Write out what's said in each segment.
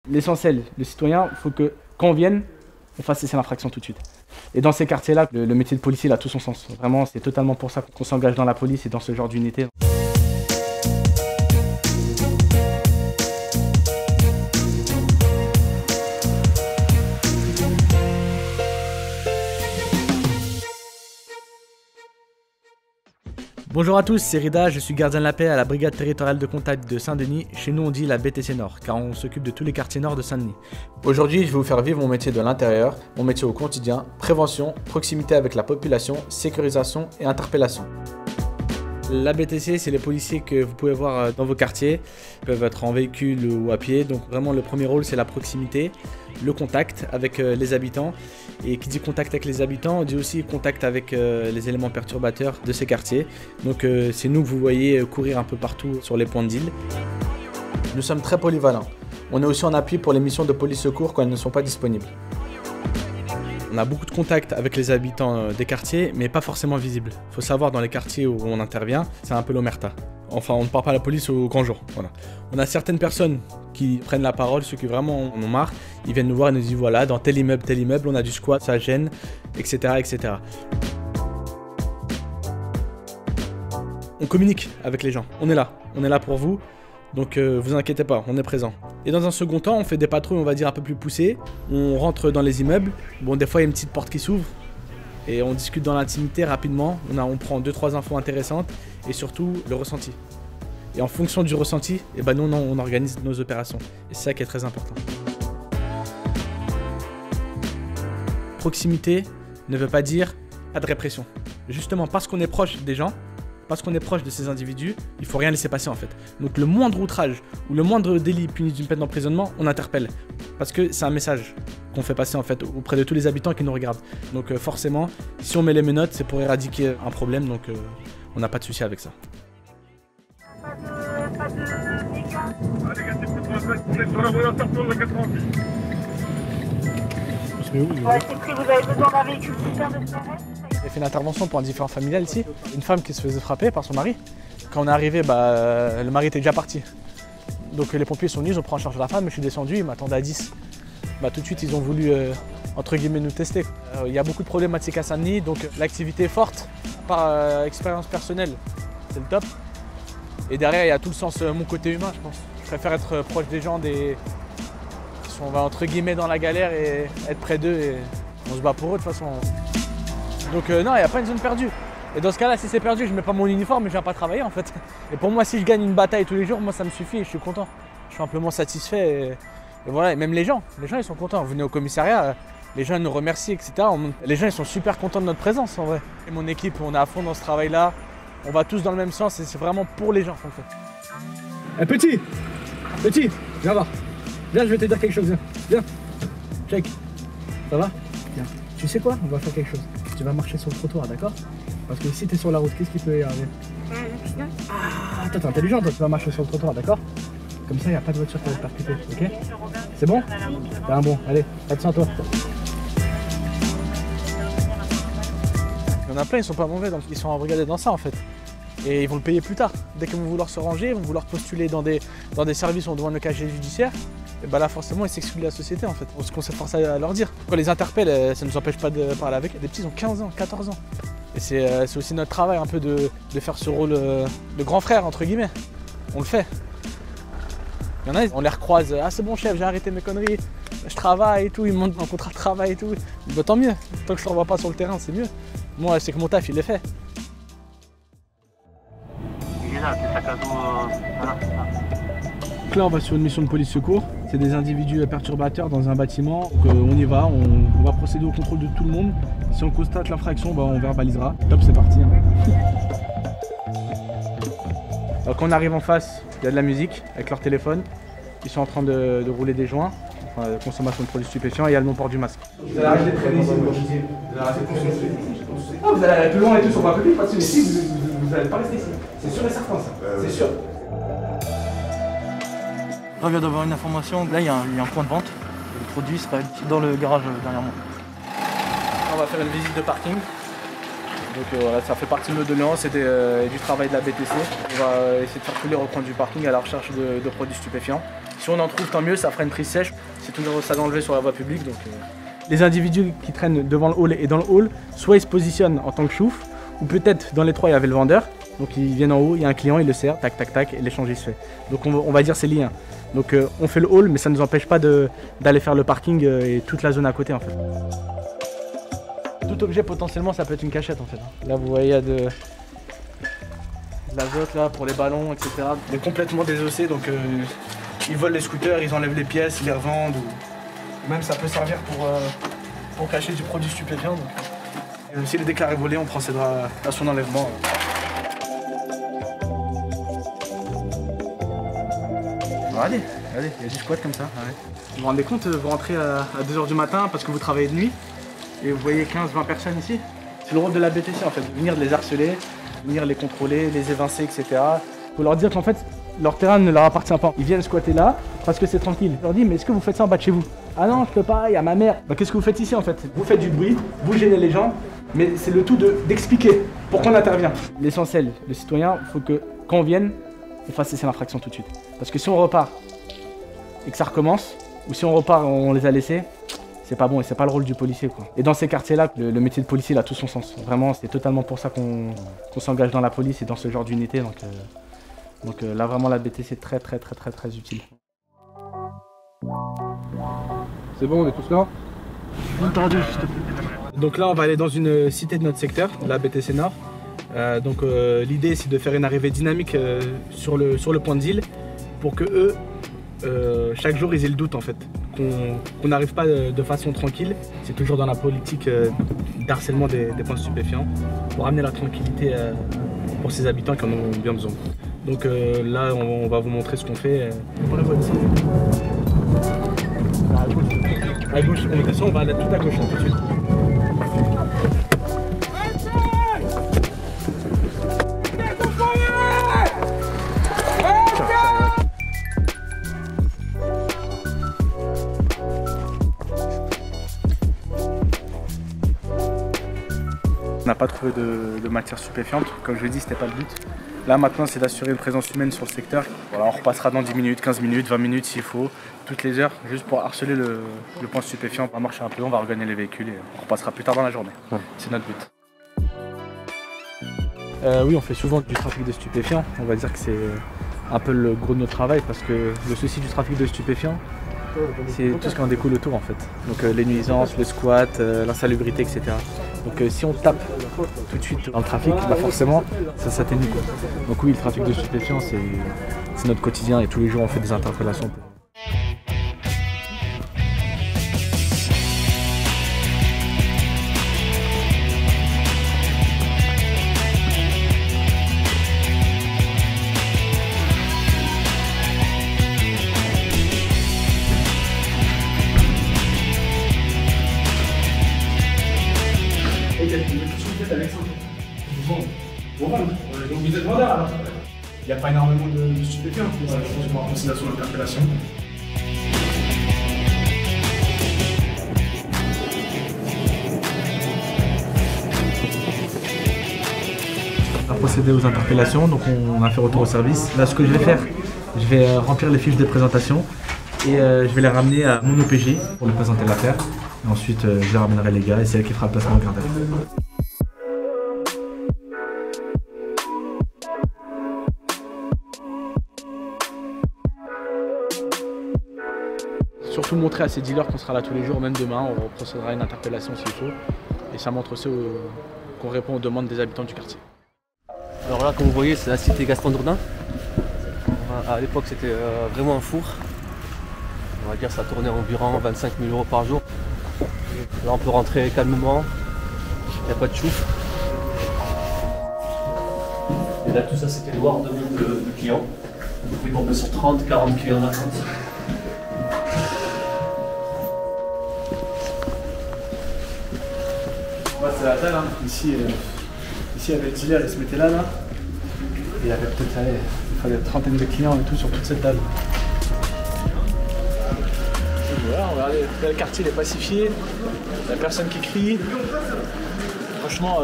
L'essentiel, le citoyen, il faut que quand on vienne, on fasse cesser l'infraction tout de suite. Et dans ces quartiers-là, le métier de policier il a tout son sens. Vraiment, c'est totalement pour ça qu'on s'engage dans la police et dans ce genre d'unité. Bonjour à tous, c'est Rida, je suis gardien de la paix à la brigade territoriale de contact de Saint-Denis. Chez nous on dit la BTC Nord, car on s'occupe de tous les quartiers nord de Saint-Denis. Aujourd'hui, je vais vous faire vivre mon métier de l'intérieur, mon métier au quotidien, prévention, proximité avec la population, sécurisation et interpellation. La BTC, c'est les policiers que vous pouvez voir dans vos quartiers. Ils peuvent être en véhicule ou à pied. Donc vraiment, le premier rôle, c'est la proximité, le contact avec les habitants. Et qui dit contact avec les habitants, on dit aussi contact avec les éléments perturbateurs de ces quartiers. Donc c'est nous que vous voyez courir un peu partout sur les points de deal. Nous sommes très polyvalents. On est aussi en appui pour les missions de police secours quand elles ne sont pas disponibles. On a beaucoup de contacts avec les habitants des quartiers, mais pas forcément visibles. Il faut savoir, dans les quartiers où on intervient, c'est un peu l'omerta. Enfin, on ne parle pas à la police au grand jour. Voilà. On a certaines personnes qui prennent la parole, ceux qui vraiment en ont marre, ils viennent nous voir et nous disent voilà, dans tel immeuble, on a du squat, ça gêne, etc. etc. On communique avec les gens, on est là pour vous. Donc vous inquiétez pas, on est présent. Et dans un second temps, on fait des patrouilles, on va dire, un peu plus poussées. On rentre dans les immeubles. Bon, des fois, il y a une petite porte qui s'ouvre. Et on discute dans l'intimité rapidement. On prend 2-3 infos intéressantes. Et surtout, le ressenti. Et en fonction du ressenti, eh ben, nous, on organise nos opérations. Et c'est ça qui est très important. Proximité ne veut pas dire pas de répression. Justement, parce qu'on est proche des gens, parce qu'on est proche de ces individus, il faut rien laisser passer en fait. Donc le moindre outrage ou le moindre délit puni d'une peine d'emprisonnement, on interpelle. Parce que c'est un message qu'on fait passer en fait auprès de tous les habitants qui nous regardent. Donc forcément, si on met les menottes, c'est pour éradiquer un problème, donc on n'a pas de souci avec ça. Pas de dégâts. Les gars, c'est peut-être sur la voie sortant de la 88. Ouais, c'est pris, vous avez besoin d'un véhicule super de soirée. J'ai fait une intervention pour un différend familial ici. Une femme qui se faisait frapper par son mari. Quand on est arrivé, le mari était déjà parti. Donc les pompiers sont venus, ils ont pris en charge la femme, je suis descendu, ils m'attendaient à 10. Tout de suite, ils ont voulu, entre guillemets, nous tester. Il y a beaucoup de problématiques à Saint-Denis, donc l'activité est forte, par expérience personnelle, c'est le top. Et derrière, il y a tout le sens, mon côté humain, je pense. Je préfère être proche des gens, qui sont, entre guillemets, dans la galère et être près d'eux. Et on se bat pour eux de toute façon. Donc non, il n'y a pas une zone perdue. Et dans ce cas-là, si c'est perdu, je ne mets pas mon uniforme et je ne viens pas travailler en fait. Et pour moi, si je gagne une bataille tous les jours, moi ça me suffit et je suis content. Je suis amplement satisfait et voilà. Et même les gens ils sont contents. Vous venez au commissariat, les gens nous remercient, etc. Les gens ils sont super contents de notre présence en vrai. Et mon équipe, on est à fond dans ce travail-là. On va tous dans le même sens et c'est vraiment pour les gens en fait. Hey, petit, viens voir. Viens, je vais te dire quelque chose. Viens. Check. Ça va? Viens. Tu sais quoi? On va faire quelque chose. Tu vas marcher sur le trottoir, d'accord? Parce que si tu es sur la route, qu'est-ce qui peut y arriver? Ah, toi t'es intelligent, toi tu vas marcher sur le trottoir, d'accord? Comme ça, il n'y a pas de voiture qui va te percuter, ok? C'est bon? T'es un bon, allez, attention à toi. Il y en a plein, ils sont pas mauvais, donc ils sont embrigadés dans ça en fait. Et ils vont le payer plus tard. Dès qu'ils vont vouloir se ranger, ils vont vouloir postuler dans des services où on demande le casier judiciaire. Et là forcément ils s'excluent de la société en fait. Ce qu'on s'efforce à leur dire. Quand on les interpelle, ça ne nous empêche pas de parler avec eux. Des petits ils ont 15 ans, 14 ans. Et c'est aussi notre travail un peu de faire ce rôle de grand frère entre guillemets. On le fait. Il y en a, on les recroise, ah c'est bon chef, j'ai arrêté mes conneries, je travaille et tout, ils me montrent un contrat de travail et tout. Tant mieux, tant que je ne le revois pas sur le terrain, c'est mieux. Moi c'est que mon taf il est fait. Il est là, c'est sac à dos. Voilà. Donc là on va sur une mission de police secours, c'est des individus perturbateurs dans un bâtiment, donc on y va, on va procéder au contrôle de tout le monde. Si on constate l'infraction, on verbalisera. Top, c'est parti. Alors, quand on arrive en face, il y a de la musique avec leur téléphone, ils sont en train de rouler des joints, enfin, consommation de produits stupéfiants et il y a le non-port du masque. Vous allez arrêter de traîner ici, comme je disais. Vous allez arrêter de traîner ici. Ah, vous allez aller plus loin et tout sur ma copine, pas de soucis, ici, vous n'allez pas rester ici. C'est sûr et certain ça, c'est sûr. Là, je viens d'avoir une information. Là, il y a un point de vente. Le produit serait dans le garage derrière moi. On va faire une visite de parking. Donc voilà, ça fait partie de nos doléances et du travail de la BTC. On va essayer de faire tous les recoins du parking à la recherche de produits stupéfiants. Si on en trouve, tant mieux, ça fera une prise sèche. C'est toujours ça d'enlever sur la voie publique. Donc, Les individus qui traînent devant le hall et dans le hall, soit ils se positionnent en tant que chouf, ou peut-être dans les trois il y avait le vendeur. Donc ils viennent en haut, il y a un client, il le sert, tac tac tac, et l'échange il se fait. Donc on va dire c'est lié. Donc on fait le hall, mais ça ne nous empêche pas d'aller faire le parking et toute la zone à côté en fait. Tout objet potentiellement ça peut être une cachette en fait. Là vous voyez il y a de l'azote là pour les ballons, etc. Il est complètement désossé, donc ils volent les scooters, ils enlèvent les pièces, ils les revendent. Ou même ça peut servir pour cacher du produit stupéfiant. Donc, s'il est déclaré volé, on procédera à son enlèvement. Bon, allez, il y a du squat comme ça. Ouais. Vous vous rendez compte, vous rentrez à 2 h du matin parce que vous travaillez de nuit et vous voyez 15-20 personnes ici. C'est le rôle de la BTC en fait, de venir les harceler, venir les contrôler, les évincer, etc. Il faut leur dire qu'en fait, leur terrain ne leur appartient pas. Ils viennent squatter là parce que c'est tranquille. Je leur dis, mais est-ce que vous faites ça en bas de chez vous? Ah non, je peux pas, il y a ma mère. Bah, qu'est-ce que vous faites ici en fait? Vous faites du bruit, vous gênez les gens, mais c'est le tout d'expliquer pourquoi on intervient. L'essentiel, le citoyen, il faut que quand on vienne, on fasse cesser l'infraction tout de suite. Parce que si on repart et que ça recommence, ou si on repart et on les a laissés, c'est pas bon et c'est pas le rôle du policier quoi. Et dans ces quartiers-là, le métier de policier il a tout son sens. Vraiment, c'est totalement pour ça qu'on s'engage dans la police et dans ce genre d'unité. Donc là vraiment la BTC est très utile. C'est bon, on est tous là? Entendu, s'il te plaît. Donc là on va aller dans une cité de notre secteur, la BTC Nord. L'idée c'est de faire une arrivée dynamique sur le point de deal pour que eux, chaque jour ils aient le doute en fait, qu'on n'arrive pas de façon tranquille. C'est toujours dans la politique d'harcèlement des points stupéfiants pour amener la tranquillité pour ces habitants qui en ont bien besoin. Donc là on va vous montrer ce qu'on fait. À gauche, on descend, on va aller tout à gauche tout de suite. On n'a pas trouvé de matière stupéfiante, comme je l'ai dit, c'était pas le but. Là maintenant c'est d'assurer une présence humaine sur le secteur. Voilà, on repassera dans 10 minutes, 15 minutes, 20 minutes s'il faut, toutes les heures, juste pour harceler le point stupéfiant. On va marcher un peu, on va regagner les véhicules et on repassera plus tard dans la journée. Ouais. C'est notre but. Oui, on fait souvent du trafic de stupéfiants. On va dire que c'est un peu le gros de notre travail parce que le souci du trafic de stupéfiants, c'est tout ce qui en découle autour en fait. Donc les nuisances, le squat, l'insalubrité, etc. Donc si on tape tout de suite dans le trafic, bah forcément ça s'atténue quoi. Donc oui, le trafic de stupéfiants c'est notre quotidien et tous les jours on fait des interpellations. Donc vous êtes vendeur alors? Il n'y a pas énormément de stupéfiants. Je pense qu'on va considérer sur l'interpellation. On a procédé aux interpellations, donc on a fait retour au service. Là ce que je vais faire, je vais remplir les fiches de présentation et je vais les ramener à mon OPJ pour lui présenter l'affaire. Et ensuite je les ramènerai les gars et c'est elle qui fera le placement en garde à vue. Surtout montrer à ces dealers qu'on sera là tous les jours, même demain, on procédera à une interpellation s'il faut. Et ça montre aussi qu'on répond aux demandes des habitants du quartier. Alors là, comme vous voyez, c'est la cité Gaston Dourdin. À l'époque, c'était vraiment un four. On va dire que ça tournait environ 25 000 € par jour. Là, on peut rentrer calmement. Il n'y a pas de chouf. Et là, tout ça, c'était le noir de clients. On pouvait tomber sur 30, 40 clients d'attente. C'est la dalle, hein. Ici, il y avait le dealer, il se mettait là. Et il y avait peut-être une trentaine de clients et tout sur toute cette dalle. Voilà, regardez, le quartier il est pacifié, il n'y a personne qui crie. Franchement,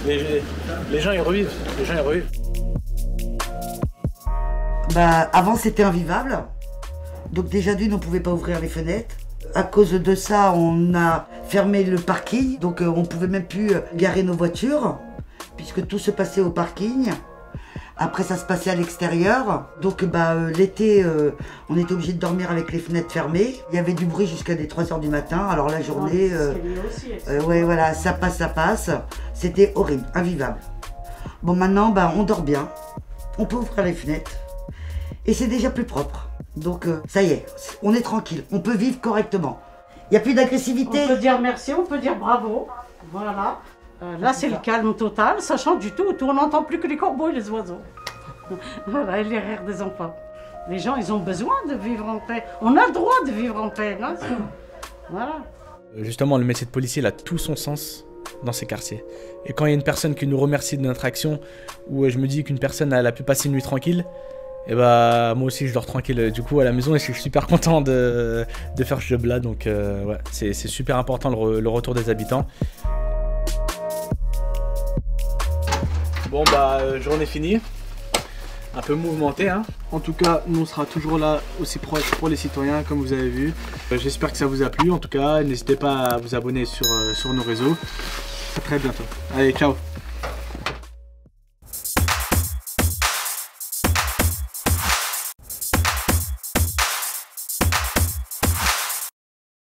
les gens ils revivent. Bah, avant c'était invivable. Donc déjà d'une, on ne pouvait pas ouvrir les fenêtres. À cause de ça, on a fermé le parking. Donc on ne pouvait même plus garer nos voitures, puisque tout se passait au parking. Après, ça se passait à l'extérieur. Donc l'été, on était obligé de dormir avec les fenêtres fermées. Il y avait du bruit jusqu'à des 3 h du matin. Alors la journée, ouais, voilà, ça passe. C'était horrible, invivable. Bon, maintenant, on dort bien. On peut ouvrir les fenêtres. Et c'est déjà plus propre. Donc ça y est, on est tranquille. On peut vivre correctement. Il n'y a plus d'agressivité. On peut dire merci, on peut dire bravo. Voilà. Là, c'est le calme total, ça chante du tout. On n'entend plus que les corbeaux et les oiseaux. Voilà, et les rires des enfants. Les gens, ils ont besoin de vivre en paix. On a le droit de vivre en paix. Non, voilà. Justement, le métier de policier, il a tout son sens dans ces quartiers. Et quand il y a une personne qui nous remercie de notre action, ou je me dis qu'une personne elle a pu passer une nuit tranquille, et moi aussi je dors tranquille du coup à la maison et je suis super content de faire ce job là. Donc ouais, c'est super important le retour des habitants. Bon journée finie, un peu mouvementée hein. En tout cas nous on sera toujours là aussi proche pour les citoyens comme vous avez vu. J'espère que ça vous a plu, en tout cas n'hésitez pas à vous abonner sur nos réseaux. À très bientôt, allez ciao.